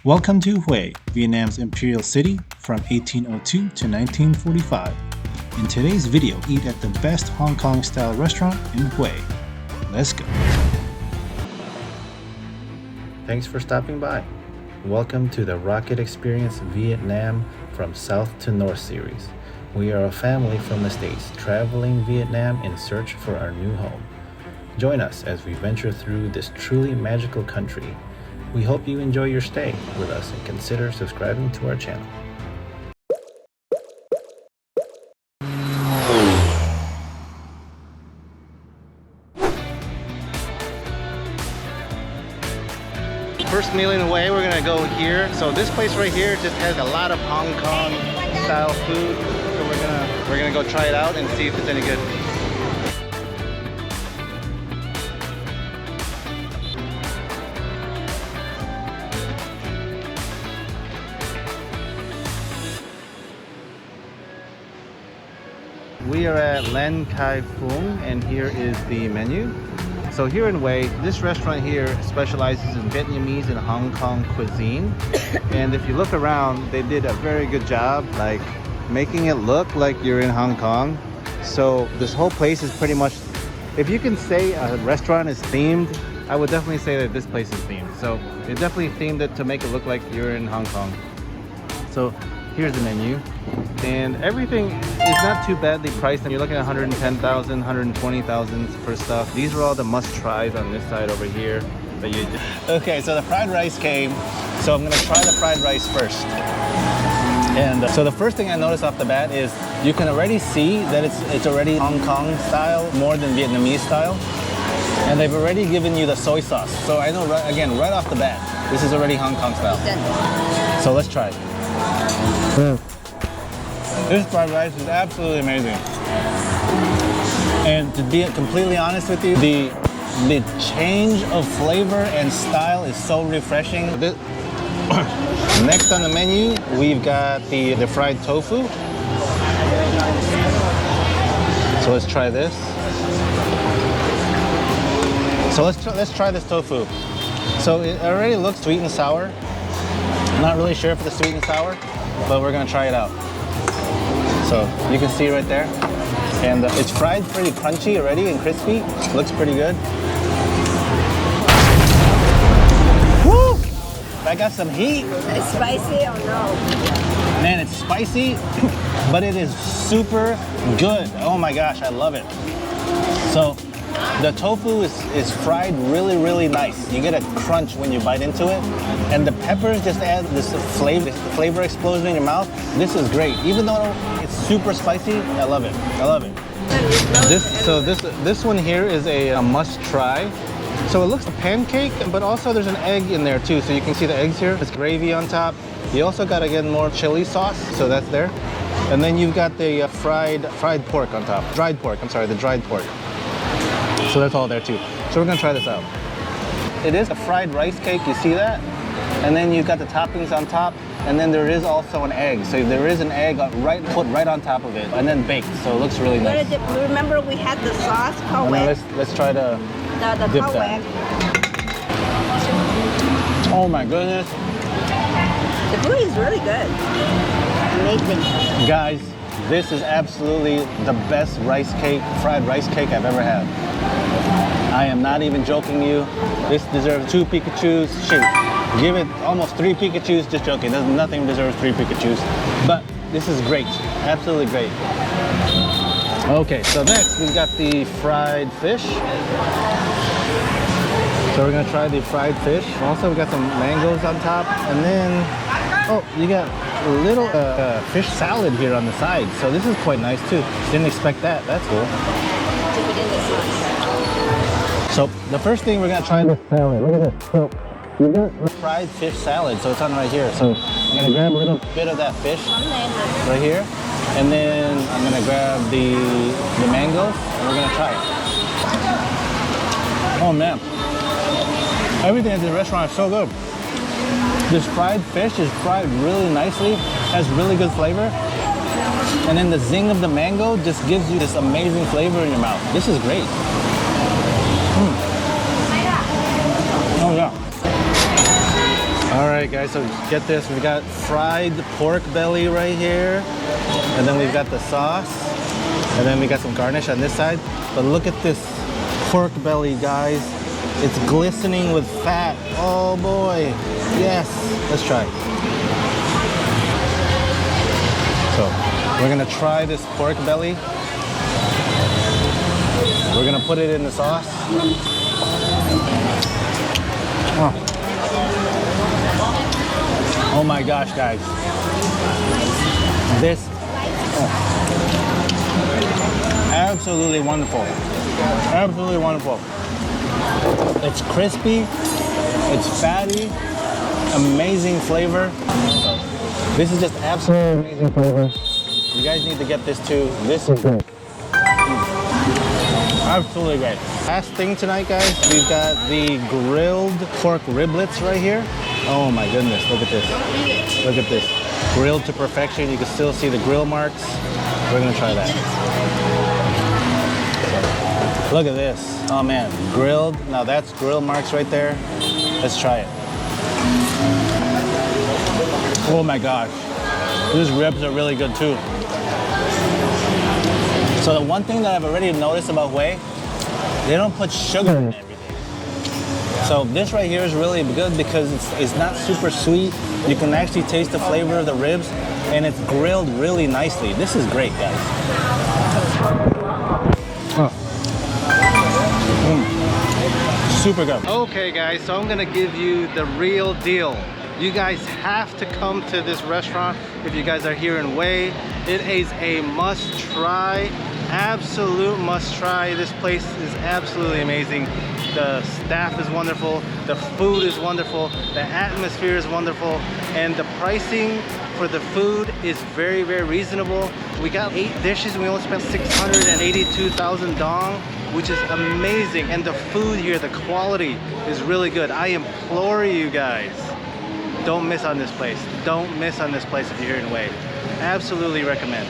Welcome to Hue, Vietnam's imperial city from 1802 to 1945. In today's video, eat at the best Hong Kong style restaurant in Hue. Let's go. Thanks for stopping by. Welcome to the Rocket Experience Vietnam from South to North series. We are a family from the States traveling Vietnam in search for our new home. Join us as we venture through this truly magical country. We hope you enjoy your stay with us and consider subscribing to our channel. First meal in Hue, we're gonna go here. So this place right here just has a lot of Hong Kong style food. So we're gonna go try it out and see if it's any good. We are at Lan Quế Phường and here is the menu. So here in Hue, this restaurant here specializes in Vietnamese and Hong Kong cuisine. And if you look around, they did a very good job like making it look like you're in Hong Kong. So this whole place is pretty much, if you can say a restaurant is themed, I would definitely say that this place is themed. So they definitely themed it to make it look like you're in Hong Kong. So here's the menu. And everything is not too badly priced, and you're looking at 110,000, 120,000 for stuff. These are all the must-tries on this side over here that you do. Okay, so the fried rice came, so I'm gonna try the fried rice first. And so the first thing I noticed off the bat is you can already see that it's already Hong Kong style more than Vietnamese style, and they've already given you the soy sauce. So I know right off the bat, this is already Hong Kong style. So let's try it. This fried rice is absolutely amazing. And to be completely honest with you, the change of flavor and style is so refreshing. Next on the menu, we've got the fried tofu. So let's try this. So let's try this tofu. So it already looks sweet and sour. I'm not really sure if it's sweet and sour, but we're gonna try it out. So you can see right there, and it's fried pretty crunchy already and crispy. Looks pretty good. Woo! I got some heat. It's spicy or no? Man, it's spicy, but it is super good. Oh my gosh, I love it. So the tofu is fried really nice. You get a crunch when you bite into it, and the peppers just add this flavor explosion in your mouth. This is great. Even though it's super spicy, I love it. I love it. This one here is a must try. So it looks like a pancake, but also there's an egg in there too. So you can see the eggs here. There's gravy on top. You also got again more chili sauce, so that's there. And then you've got the fried pork on top. Dried pork. I'm sorry, the dried pork. So that's all there too. So we're gonna try this out. It is a fried rice cake, you see that? And then you've got the toppings on top, and then there is also an egg. So there is an egg put right on top of it, and then baked. So it looks really nice. Remember we had the sauce called let's try to dip that. Oh my goodness. The food is really good. Amazing. Guys, this is absolutely the best fried rice cake I've ever had. I am not even joking you. This deserves 2 Pikachus. Shoot, give it almost 3 Pikachus. Just joking. Nothing deserves 3 Pikachus. But this is great. Absolutely great. Okay, so next we've got the fried fish. So we're gonna try the fried fish. Also, we got some mangoes on top, and then you got a little fish salad here on the side. So this is quite nice too. Didn't expect that. That's cool. So the first thing we're gonna try the salad. Look at this. So you got fried fish salad. So it's on right here. So I'm gonna grab a little bit of that fish right here, and then I'm gonna grab the mango, and we're gonna try it. Oh man, everything at this restaurant is so good. This fried fish is fried really nicely, has really good flavor, and then the zing of the mango just gives you this amazing flavor in your mouth. This is great. Oh yeah. All right. right, guys, so get this. We got fried pork belly right here. And then we've got the sauce. And then we got some garnish on this side. But look at this pork belly, guys. It's glistening with fat. Oh boy. Yes. Let's try. So we're gonna try this pork belly. We're gonna put it in the sauce. Oh my gosh, guys. This, absolutely wonderful. Absolutely wonderful. It's crispy, it's fatty, amazing flavor. This is just absolutely amazing flavor. You guys need to get this too. This is great. Absolutely great. Last thing tonight, guys, we've got the grilled pork riblets right here. Oh my goodness, look at this. Look at this. Grilled to perfection. You can still see the grill marks. We're gonna try that. Look at this. Oh man, grilled. Now that's grill marks right there. Let's try it. Oh my gosh. These ribs are really good too. So the one thing that I've already noticed about whey, they don't put sugar in everything. So this right here is really good because it's not super sweet. You can actually taste the flavor of the ribs and it's grilled really nicely. This is great, guys. Super good. Okay guys, so I'm gonna give you the real deal. You guys have to come to this restaurant if you guys are here in Wei. It is a must try, absolute must try. This place is absolutely amazing. The staff is wonderful, the food is wonderful, the atmosphere is wonderful, and the pricing for the food is very, very reasonable. We got 8 dishes and we only spent 682,000 dong, which is amazing. And the food here, the quality is really good. I implore you guys, don't miss on this place. Don't miss on this place if you're here in Wei. Absolutely recommend.